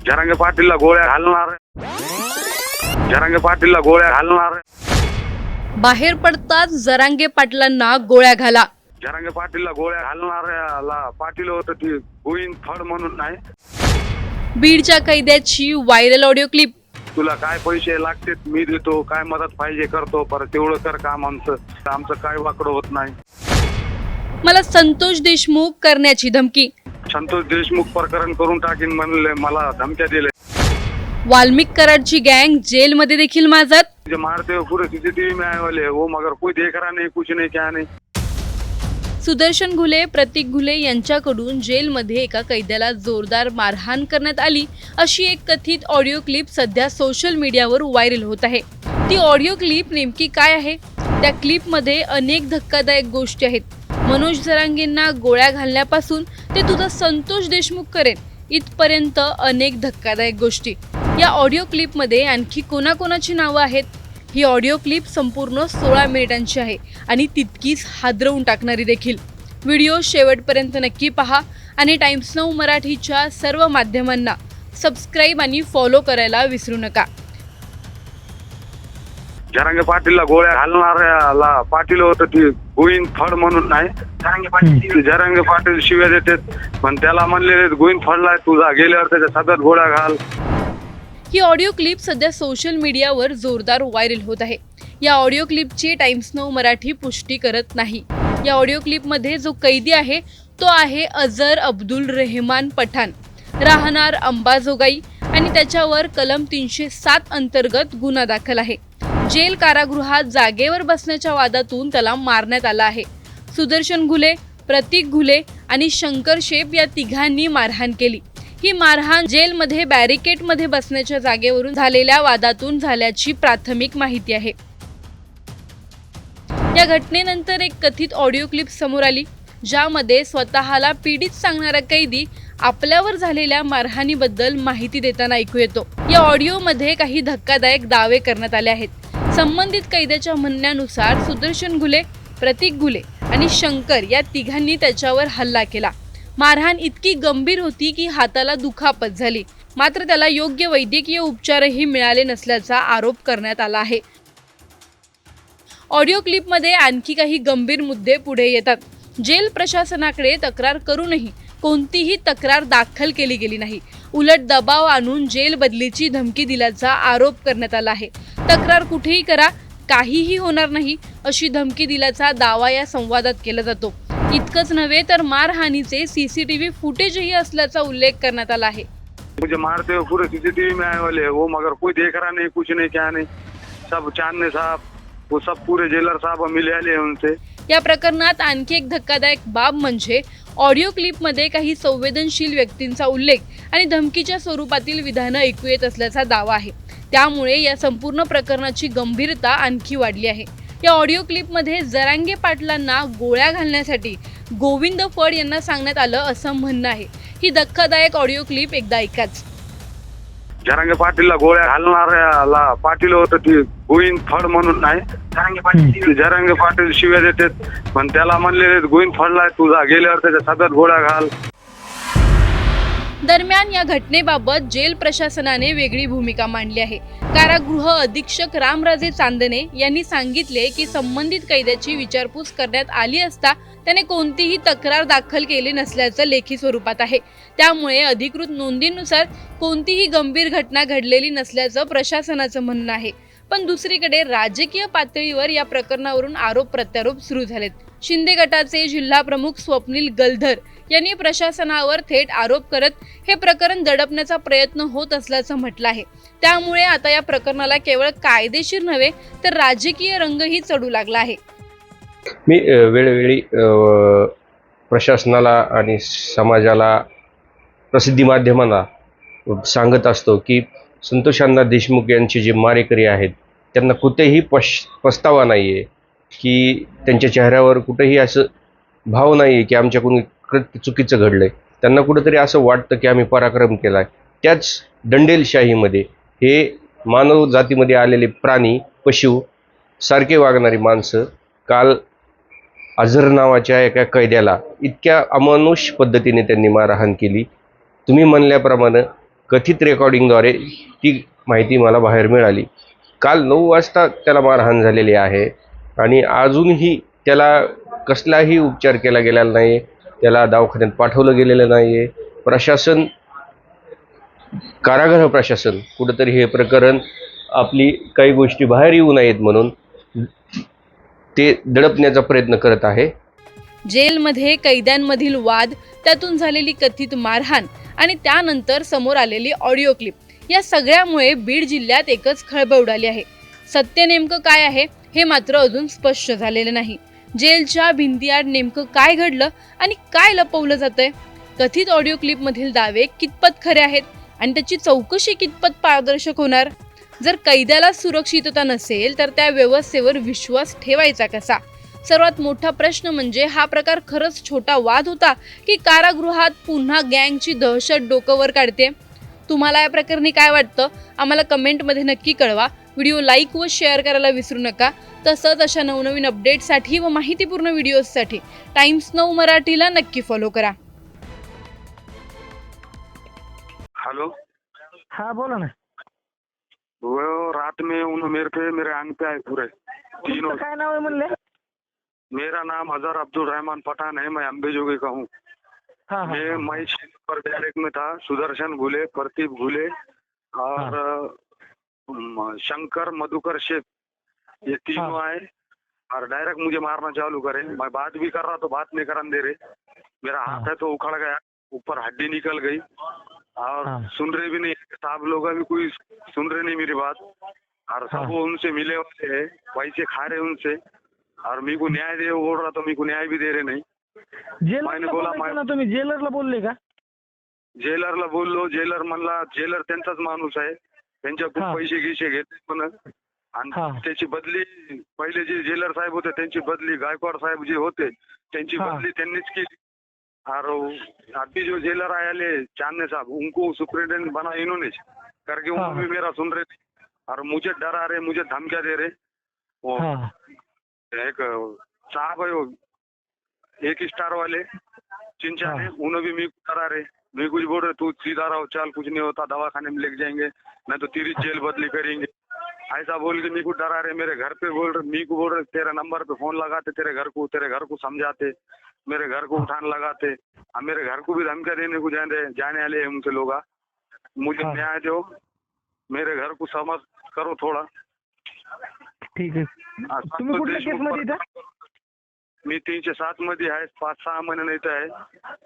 जरांगे पाटीलला गोळ्या घालणार. जरांगे पाटीलला गोळ्या घालणार. बाहेर पडताच जरांगे पाटलांना गोळ्या घाला. जरांगे पाटीलला गोळ्या घालणाऱ्याला पाटील होतं ती गोविंद फड म्हणून नाही. बीडच्या कैद्याची व्हायरल ऑडिओ क्लिप. तुला काय पैसे लागतात मी देतो, काय मदत पाहिजे करतो, पर तेवढं कर काम आमचं काय वाकडं होत नाही. मला संतोष देशमुख करण्याची धमकी. संतोष देशमुख प्रकरण करून टाकीन म्हणले, मला धमक्या दिले. वाल्मिक कराडची गँग जेलमध्ये देखील माजत. मारते हुए पूरे सीसीटीवी में आए वाले वो, मगर कोई देख रहा नहीं, कुछ नहीं, क्या नहीं. सुदर्शन घुले, प्रतीक घुले यांच्याकडून जेलमध्ये एका कैद्याला जोरदार मारहाण करण्यात आली अशी एक कथित ऑडिओ क्लिप सध्या सोशल मीडियावर व्हायरल होत आहे. ती ऑडिओ क्लिप नेमकी काय आहे? त्या क्लिपमध्ये अनेक धक्कादायक गोष्टी आहेत. मनोज जरांगेंना गोळ्या घालण्यापासून ते तुझा संतोष देशमुख करेन इथपर्यंत अनेक धक्कादायक गोष्टी. या ऑडिओ क्लिपमध्ये आणखी कोणाकोणाची नावं आहेत? ही ऑडिओ क्लिप संपूर्ण 16 मिनिटांची आहे आणि तितकीच हादरवून टाकणारी देखील. व्हिडिओ शेवटपर्यंत नक्की पहा आणि टाइम्स नाऊ मराठीच्या सर्व माध्यमांना सबस्क्राईब आणि फॉलो करायला विसरू नका. जरांगे पाटीलला गोळ्या घालणाऱ्याला पाटील होतं ती गोविंद फड म्हणून नाही. जरांगे पाटील शिव्या देतात, पण त्याला म्हणलेले गोविंद फडला तुझा गेल्यावर त्याच्या सतत गोळ्या घाल. ही ऑडिओ क्लिप सध्या सोशल मीडियावर जोरदार व्हायरल होत आहे. या ऑडिओ क्लिपची टाइम्स नाऊ मराठी पुष्टी करत नाही. या ऑडिओ क्लिपमध्ये जो कैदी आहे तो आहे अझर अब्दुल रेहमान पठाण, राहणार अंबाजोगाई आणि त्याच्यावर कलम 307 अंतर्गत गुन्हा दाखल आहे. जेल कारागृहात जागेवर बसण्याच्या वादातून त्याला मारण्यात आला आहे. सुदर्शन घुले, प्रतीक घुले आणि शंकर शेप या तिघांनी मारहाण केली. ही मारहाण जेलमध्ये बॅरिकेडमध्ये बसण्याच्या जागेवरून झालेल्या वादातून झाल्याची प्राथमिक माहिती आहे. या घटनेनंतर एक कथित ऑडिओ क्लिप समोर आली ज्यामध्ये स्वतःला पीडित सांगणारा कैदी आपल्यावर झालेल्या मारहाणीबद्दल माहिती देताना ऐकू येतो. या ऑडिओमध्ये काही धक्कादायक दावे करण्यात आले आहेत. संबंधित कैद्याच्या म्हणण्यानुसार सुदर्शन घुले, प्रतीक घुले आणि शंकर या तिघांनी त्याच्यावर हल्ला केला. मारहाण इतकी गंभीर होती की हाताला दुखापत झाली. मात्र त्याला योग्य वैद्यकीय उपचारही मिळाले नसल्याचा आरोप करण्यात आला आहे. ऑडिओ क्लिपमध्ये आणखी काही गंभीर मुद्दे पुढे येतात. जेल प्रशासनाकडे तक्रार करूनही कोणतीही तक्रार दाखल केली गेली नाही. उलट दबाव आणून जेल बदलीची धमकी दिल्याचा आरोप करण्यात आला आहे. तक्रार कुठेही करा, काहीही होणार नाही अशी धमकी दिल्याचा दावा या संवादात केला जातो. इतकंच नव्हे तर मारहाणीचे सीसीटीव्ही फुटेजही असल्याचा उल्लेख करण्यात आला आहे. मुझे मारते हुए पूरे सीसीटीवी में आए वाले वो, मगर कोई देख रहा नहीं, कुछ नहीं, क्या नहीं. सब चांदने साहब वो सब पूरे जेलर साहब मिले आले उनसे. या प्रकरणात आणखी एक धक्कादायक बाब म्हणजे ऑडिओ क्लिपमध्ये काही संवेदनशील व्यक्तींचा उल्लेख आणि धमकीच्या स्वरूपातील विधानं ऐकू येत असल्याचा दावा आहे. त्यामुळे या संपूर्ण प्रकरणाची गंभीरता आणखी वाढली आहे. या ऑडिओ क्लिपमध्ये जरांगे पाटलांना गोळ्या घालण्यासाठी गोविंद फड यांना सांगण्यात आलं असं म्हणणं आहे. ही धक्कादायक ऑडिओ क्लिप एकदा ऐकाच. जरांगे पाटीलला गोळ्या घालणाऱ्याला पाटील होतं ती गोविंद फड म्हणून नाही. जरांगे पाटील शिव्या देतात, पण त्याला म्हणलेले गोविंद फडला तुझा गेल्यावर त्याच्या सतत गोळ्या घाल. दरम्यान या घटनेबाबत जेल प्रशासनाने वेगळी भूमिका मांडली आहे. कारागृह अधीक्षक रामराजे चांदणे यांनी सांगितले की संबंधित कैद्याची विचारपूस करण्यात आली असता त्याने कोणतीही तक्रार दाखल केली नसल्याचं लेखी स्वरूपात आहे. त्यामुळे अधिकृत नोंदीनुसार कोणतीही गंभीर घटना घडलेली नसल्याचं प्रशासनाचं म्हणणं आहे. पण दुसरीकडे राजकीय पातळीवर या प्रकरणावरून आरोप प्रत्यारोप सुरू झालेत. शिंदे गटाचे जिल्हा प्रमुख स्वप्नील गलधर यांनी प्रशासनावर थेट आरोप करत हे प्रकरण दडपण्याचा प्रयत्न होत असल्याचं म्हटलं आहे. त्यामुळे आता या प्रकरणाला केवळ कायदेशीर नव्हे तर राजकीय रंगही चढू लागला आहे. मी वेळोवेळी प्रशासनाला आणि समाजाला, प्रसिद्धी माध्यमांना सांगत असतो की संतोषांना देशमुख यांचे जे मारेकरी आहेत त्यांना कुठेही पस्तावा नाही आहे, की त्यांच्या चेहऱ्यावर कुठेही असं भाव नाही आहे की आमच्याकडून कृत्य चुकीचं घडलं आहे. त्यांना कुठंतरी असं वाटतं की आम्ही पराक्रम केला आहे. त्याच दंडेलशाहीमध्ये हे मानव जातीमध्ये आलेले प्राणी, पशु सारखे वागणारी माणसं काल अझर नावाच्या एका कैद्याला इतक्या अमानुष पद्धतीने त्यांनी मारहाण केली. तुम्ही म्हणल्याप्रमाणे कथित रेकॉर्डिंगद्वारे ती माहिती मला बाहेर मिळाली. काल 9 वाजता त्याला मारहाण झालेली आहे आणि अजूनही त्याला कसलाही उपचार केला गेलेला नाही. त्याला दवाखान्यात पाठवलं गेलेलं नाही आहे. प्रशासन, कारागृह प्रशासन कुठंतरी हे प्रकरण आपली काही गोष्टी बाहेर येऊ नयेत म्हणून ते दडपण्याचा प्रयत्न करत आहे. जेलमध्ये कैद्यांमधील वाद, त्यातून झालेली कथित मारहाण आणि त्यानंतर समोर आलेली ऑडिओ क्लिप, या सगळ्यामुळे बीड जिल्ह्यात एकच खळबळ उडाली आहे. सत्य नेमकं काय आहे हे मात्र अजून स्पष्ट झालेलं नाही. जेलच्या भिंतीआड नेमकं काय घडलं आणि काय लपवलं जातंय? कथित ऑडिओ क्लिपमधील दावे कितपत खरे आहेत आणि त्याची चौकशी कितपत पारदर्शक होणार? जर कैद्याला सुरक्षितता नसेल तर त्या व्यवस्थेवर विश्वास ठेवायचा कसा? सर्वात मोठा प्रश्न म्हणजे हा प्रकार खरंच छोटा वाद होता की कारागृहात पुन्हा गँगची दहशत डोकं वर काढते? तुम्हाला या प्रकरणी काय वाटतं? आम्हाला कमेंटमध्ये नक्की कळवा. व्हिडिओ लाईक व शेअर करायला विसरू नका. तसंच अशा नवनवीन अपडेट्ससाठी व माहितीपूर्ण व्हिडिओजसाठी टाइम्स नाऊ मराठीला नक्की फॉलो करा. हेलो, हाँ बोलो ना. वो रात में उन्होंने मेरे अंग पे आए पूरे तीनों. तुमचं काय नाव आहे म्हणले? मेरा नाम अजहर अब्दुल रहमान पठान है, मैं अम्बेजोगी का हूँ. हाँ हाँ मैं पर डायरेक्ट में था. सुदर्शन घुले, प्रदीप घुले और शंकर मधुकर शेख, ये तीनों आए और डायरेक्ट मुझे मारना चालू करे. मैं बात भी कर रहा तो बात नहीं करने दे रहे. मेरा हाथ है तो उखड़ गया, ऊपर हड्डी निकल गई और सुन रहे भी नहीं. साहब लोग अभी कोई सुन रहे नहीं मेरी बात और सब वो उनसे मिले हुए हैं, पैसे खा रहे उनसे और मेरे को न्याय दे बोल रहा तो मेरे को न्याय भी दे रहे नहीं. मैंने बोला ना तुम्ही जेलरला बोलले का? जेलरला बोललो. जेलर म्हणला जेलर त्यांचाच माणूस आहे, त्यांच्याकडून पैसे गिसे घेतले पण आणि त्याची बदली पहिले जे जेलर साहेब होते त्यांची बदली, गायकवाड साहेब जे होते त्यांची बदली त्यांनीच केली. और अभी जो जेलर आए चांदने साहब, उनको सुप्रिंटेंडेंट बना इन्होंने, करके वो भी मेरा सुन रहे थे और मुझे डरा रहे, मुझे धमकियां दे रहे. वो एक साहब है वो एक स्टार वाले चिंचा है, उन्हें भी मैं डरा रहे. मैं कुछ बोल रहे तू सीधा रहो, चल कुछ नहीं होता, दवाखाने में लेके जाएंगे नहीं तो तेरी जेल बदली करेंगे, ऐसा बोल के मेरे को डरा रहे. मेरे घर पे बोल रहे, मेरे को बोल रहे तेरे नंबर पे फोन लगाते, तेरे घर को समझाते, मेरे घर को उठाने लगाते, मेरे घर को भी धमकियां देने को जाने वाले हैं उनसे लोग. मुझे न्याय दो, मेरे घर को समझ करो थोड़ा. ठीक आहे. तुम्ही कुठल्या केस मध्ये इथं? मी 307 मध्ये आहे, 5-6 महिने नाही तर आहे.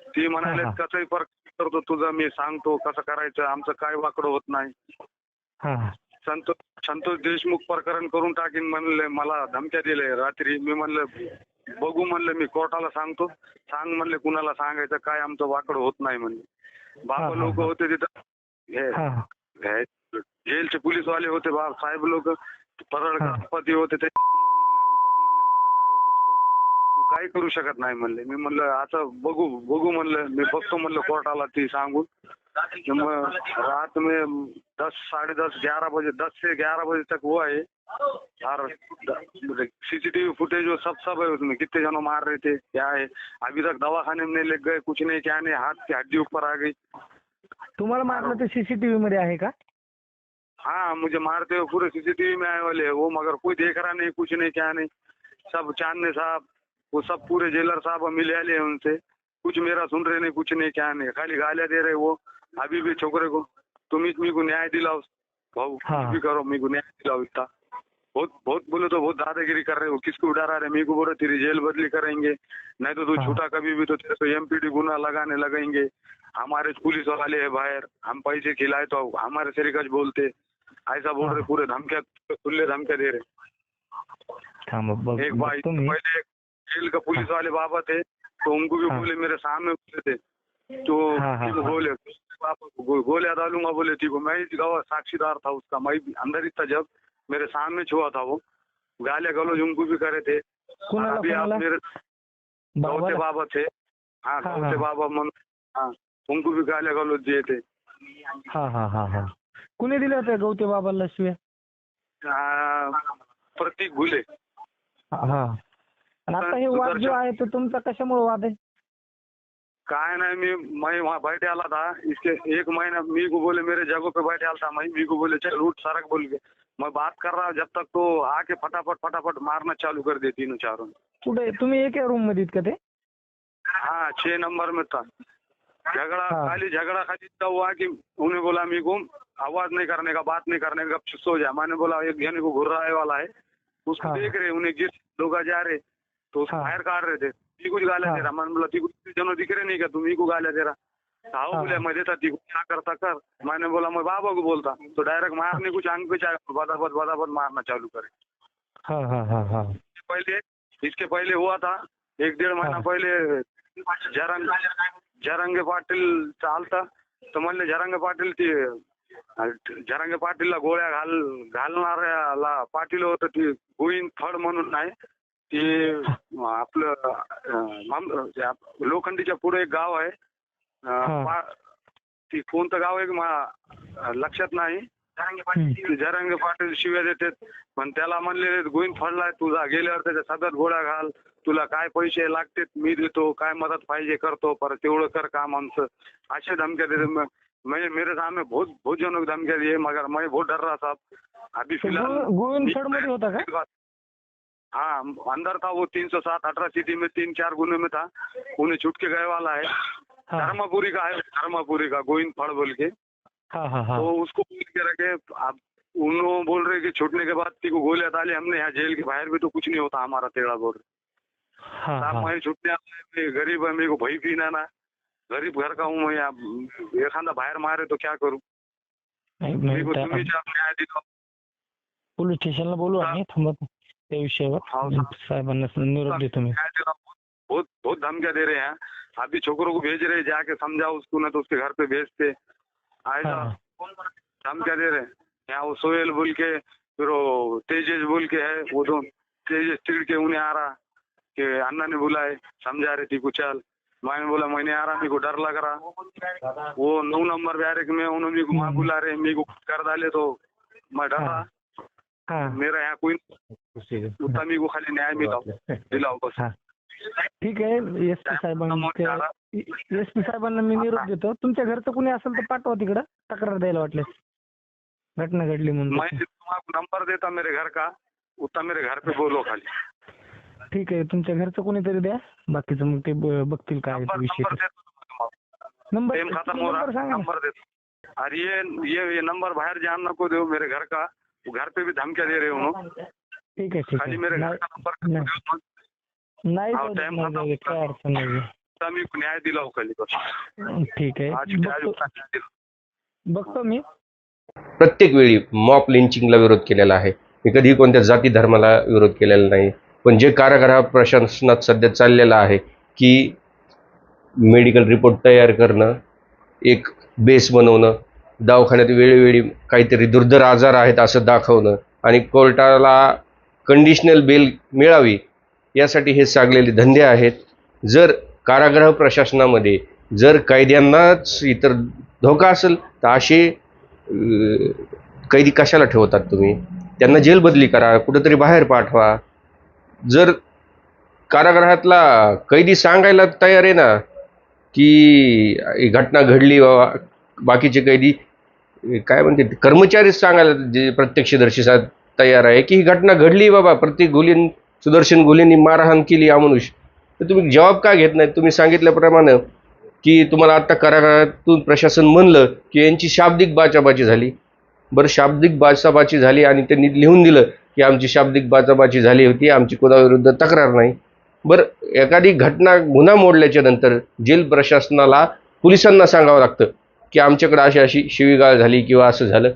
ती म्हणाले कसंही फरक करतो तुझा, मी सांगतो कसं करायचं, आमचं काय वाकडं होत नाही. संतोष देशमुख प्रकरण करून टाकीन म्हणले, मला धमक्या दिले रात्री. मी म्हणलं बघू, म्हणलं मी कोर्टाला सांगतो. सांग म्हणले कुणाला सांगायचं, काय आमचं वाकडं होत नाही म्हणले. बाबा लोक होते तिथं, हे जेलचे पोलीस वाले होते, साहेब लोक, परळपती होते, ते तू काय करू शकत नाही म्हणले. मी म्हणलं आता बघू म्हणलं, मी बघतो म्हणलं कोर्टाला ती सांगून. मग रात में 10, साढ़े 10, 11 बजे, 10 से 11 बजे तक हुआ है और सीसीटीवी फुटेज वो सब है उसमें, कितने जनों मार रहे थे क्या है. अभी तक दवाखाने में नहीं ले गए, कुछ नहीं, क्या नहीं, हाथ की हड्डी ऊपर आ गई. तुम्हाला मारलं ते सीसीटीवी मध्ये आहे का? हाँ, मुझे मारते हुए पूरे सीसीटीवी में आए वाले वो, मगर कोई देख रहा नहीं, कुछ नहीं, क्या नहीं. सब चांदने साहब, वो सब पूरे जेलर साहब मिले आले हैं उनसे, कुछ मेरा सुन रहे नहीं, कुछ नहीं, क्या नहीं, खाली गालियां दे रहे वो. अभी भी छोकरे को तुम मेरे को न्याय दिलाओ भाऊ, भी करो, मेरे को न्याय दिलाओ. इतना बहुत बोले तो बहुत दादागिरी कर रहे हो. किसको डरा रहे? मेरे को बोले तेरी जेल बदली करेंगे, नहीं तो तू छूटा कभी भी तो तेरे को एमपीडी गुना लगाने लगेंगे. हमारे पुलिस वाले है बाहर, हम पैसे खिलाए तो हमारे तरीका बोलते, ऐसा बोल रहे. पूरे धमकियां, खुले धमकियां दे रहे. एक भाई पहले जेल का पुलिस वाले बाबा थे तो उनको भी बोले, मेरे सामने बोले थे तो बोले गोलियां डालूंगा बोले. थी मैं गवाह साक्षीदार था उसका, मैं अंदर ही था जब मेरे सामने छुआ था वो. गालियां गलौज उनको भी करे थे. अभी आप मेरे गौते बाबा थे, हाँ गौते बाबा मन, हाँ उनको भी गालियां गलौज दिए थे. कुणी दिले होते गौते बाबाला शिव्या? प्रतीक घुले. आणि आता हे वाद जो आहे तो तुमचा कशामुळे वाद आहे? काय नहीं, मैं वहाँ बैठे आला था, इसके एक महीना मी को बोले मेरे जगह पे बैठे आला था, मैं मी को बोले चल उठ सड़क बोल के, मैं बात कर रहा हूँ जब तक तो आके फटाफट मारना चालू कर दे तीनों चारों। कुठे तुम्ही एका रूम मध्ये आहेत का ते? हाँ 6 नंबर में था झगड़ा, हाँ। झगड़ा खाली इतना हुआ कि उन्हें बोला मी को आवाज नहीं करने का, बात नहीं करने का, चुप सो जा। मैंने बोला एक जने को घुर्राए वाला है, उसको हाँ। देख रहे, उन्हें गिर लोग जा रहे तो उसको हाँ। बाहर काट रहे थे, ती कुछ गाल्या हाँ। दे रहा। मैंने बोला ती कुछ जनो दिख रहे नहीं क्या, तुम्ही को गाल्या दे रहा। हाँ बोले मैं देता, ती क्या करता कर। मैंने बोला मैं बाबा को बोलता, तो डायरेक्ट मारने कुछ आंग पे चाहे बदाबद मारना चालू करे। हाँ हाँ हाँ हाँ इसके पहले हुआ था 1-1.5 महीना हाँ। पहले जरंगे पाटील चालता, तर म्हणले जरंगे पाटील ती जरंगे पाटीलला गोळ्या घालणाऱ्याला पाटील होतं, ती गोविंद फड म्हणून नाही, ती आपलं लोखंडीच्या पुढे एक गाव आहे, हा. ती कोणतं गाव आहे लक्षात नाही। जरंगे पाटील शिव्या देतात, पण त्याला म्हणले गोविंद फडलाय तुझा, गेल्यावर त्याच्या सतत गोळ्या घाल, तुला काय पैसे लागतात मी देतो, काय मदत पाहिजे करतो, परत तेवढं कर काम आमचं, अशा धमक्या देते। मैं मेरे सामने बहुत जनों को धमकियां दी है, मगर मैं बहुत डर रहा था। अभी फिलहाल गोविंद फड मध्ये होता का? हाँ अंदर था वो, 307 अट्रॉसिटी में 3-4 गुने में था, उन्हें छूट के गए वाला है। हाँ धर्मपुरी का है, धर्मपुरी का गोविंद फड़ बोल के, हाँ हाँ हाँ तो उसको बोल के रखे। अब उन्होंने बोल रहे कि छूटने के बाद को गोलियां डाली हमने, यहाँ जेल के बाहर भी तो कुछ नहीं होता हमारा, तेरा बोल रहे हाँ साहब। मैं छूटने आया, मैं गरीब है, मेरे को भई पीना ना, गरीब घर का हूँ मैं, यहाँ एखादा बाहर मारे तो क्या करूँ, नाही, मेरे को त्या- तुम्ही न्याय दिला। पोलीस स्टेशनला बोलू आम्ही, थांबा त्या विषयावर हाँ, साहेबांना निरोप देतो मी। न्याय दिला। बहुत धमकियां दे रहे हैं, अभी छोकरों को भेज रहे, जाके समझाओ उसको, ना तो उसके घर पे भेजते। ऐसा हाँ धमकियां दे रहे हैं। यहाँ वो सोहेल बोल के, फिर वो तेजेश बोल के है, वो दोनों तेजेश चिड़ के उन्हें आ रहा कि अन्ना ने बुलाए, समझा रही थी कुछ चल। मैंने बोला मैं नहीं आ रहा, मेरे को डर लग रहा। वो 9 नंबर बैरक में उन्होंने मेरे को वहाँ बुला रहे, मेरे को कर डाले तो मैं डर रहा। हाँ मेरा यहाँ कोई उतना मेरे को खाली न्याय दिलाओ बस। हाँ ठीक आहे, एसपी साहेबांना मी निरोप देतो। तुमच्या घरचं कुणी असेल तर पाठवा तिकडं तक्रार द्यायला वाटल्यास, घटना घडली म्हणून। मैं तुम्हारा नंबर देता मेरे घर का, उतना मेरे घर पे बोलो खाली। ठीक आहे, तुमच्या घरचं कोणीतरी द्या, बाकीचं मग ते बघतील काय आहे ते विषय। नंबर टाइम खत्म हो रहा, सांगा ना। नंबर देता। और ये नंबर बाहर जान को दो मेरे घर का, वो घर पे भी धमकियां दे रहे हो उन्होंने। ठीक आहे ठीक खाली मेरे घर का नंबर नाही नाही हाँ, जाऊ टाइम दे, खत्म नाही जाऊ दे, काय अडचण नाही। मी न्याय दिलाओ खाली बस। ठीक आहे, आज न्याय दिला। बघतो मी। प्रत्येक वेळी मॉप लिंचिंगला विरोध केलेला आहे, मी कधीही कोणत्या जाती धर्माला विरोध केलेला नाही, पण जे कारागृह प्रशासनात सध्या चाललेलं आहे की मेडिकल रिपोर्ट तयार करणं, एक बेस बनवणं, दवाखान्यात वेळोवेळी काहीतरी दुर्धर आजार आहेत असं दाखवणं आणि कोर्टाला कंडिशनल बेल मिळावी यासाठी हे सागलेले धंदे आहेत। जर कारागृह प्रशासनामध्ये जर कैद्यांनाच इतर धोका असेल तर असे कैदी कशाला ठेवतात तुम्ही? त्यांना जेल बदली करा, कुठेतरी बाहेर पाठवा। जर कारागृहातला कैदी सांगायला तयार आहे ना की ही घटना घडली, बाबा बाकीचे कैदी काय म्हणते कर्मचारीच सांगायला जे प्रत्यक्षदर्शी तयार आहे की ही घटना घडली बाबा, प्रत्येक सुदर्शन घुलेंनी मारहाण केली अमानुष, तर तुम्ही जबाब का घेत नाही? तुम्ही सांगितल्याप्रमाणे की तुम्हाला आता कारागृहातून प्रशासन म्हणलं की यांची शाब्दिक बाचाबाची झाली, बरं शाब्दिक बाचाबाची झाली आणि त्यांनी लिहून दिलं की आमची शाब्दिक बाचाबाची झाली होती, आमची कोणाविरुद्ध तक्रार नाही। बरं एखादी घटना गुन्हा मोडल्याच्या नंतर जेल प्रशासनाला पोलिसांना सांगावं लागतं की आमच्याकडे अशी शिवीगाळ झाली किंवा असं झालं।